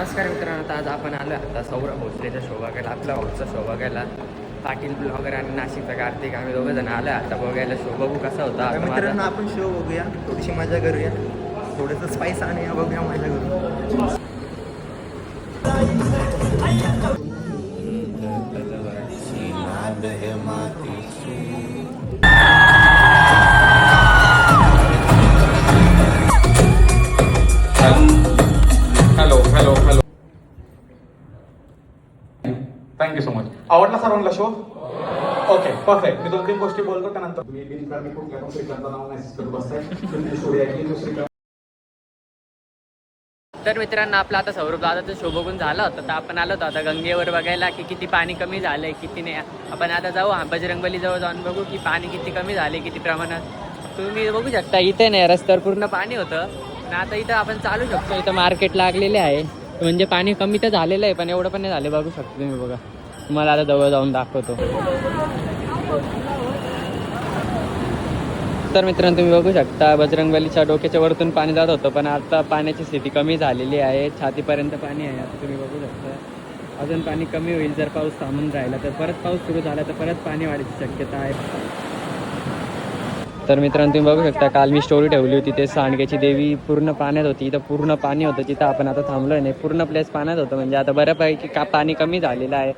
नमस्कार मित्रांनो, आता आज आपण आलो आता सौरभ भोसलेच्या शो बघायला, आपला भाऊचा शो बघायला. पाटील ब्लॉगर आणि नाशिकचा कार्तिक, आम्ही दोघं जण आलो आता बघायला शो. बघू कसा होता. आता मित्रांनो आपण शो बघूया, थोडीशी मजा करूया, थोडंसं स्पाइस आणूया, बघूया मजा करू. Hello hello hello, thank you so much. आवडला सर्वांना शो? Okay perfect. मी 2-3 गोष्टी बोलतो त्यानंतर मी बिनकामी कुठल्या पण श्रीकांतचं नाव मेसेज करत बसताय. तुमची स्टोरी ऐकली दुसरी. तर मित्रांनो, आपला आता सौरभ दादाचा शो बघून झाला होता, तर आपण आलो होतो आता गंगेवर बघायला की किती पाणी कमी झालंय किती नाही. आपण आता जाऊ बजरंगबली जवळ जाऊन बघू की पाणी किती कमी झाले, किती प्रमाणात. तुम्ही बघू शकता इथे नाही, रस्त्यावर पूर्ण पाणी होतं आणि आता इथं आपण चालू शकतो. इथं मार्केट लागलेले आहे, म्हणजे पाणी कमी तर झालेलं आहे पण एवढं पण नाही झाले. बघू शकतो तुम्ही, बघा तुम्हाला आता जवळ जाऊन दाखवतो. तर मित्रांनो, तुम्ही बघू शकता बजरंगबलीच्या डोक्याच्या वरतून पाणी जात होतं, पण आता पाण्याची स्थिती कमी झालेली आहे. छातीपर्यंत पाणी आहे आता तुम्ही बघू शकता. अजून पाणी कमी होईल जर पाऊस थांबून राहिला तर. परत पाऊस सुरू झाला तर परत पाणी वाढायची शक्यता आहे. तर मित्रांनो, तुम्ही बघू शकता काल मी स्टोरी ठेवली होती, ते सांडग्याची देवी पूर्ण पाण्यात होती. इथं पूर्ण पाणी होतं जिथं आपण आता थांबलोय नाही, पूर्ण प्लेस पाण्यात होतं. म्हणजे आता बऱ्यापैकी पाणी कमी झालेलं आहे.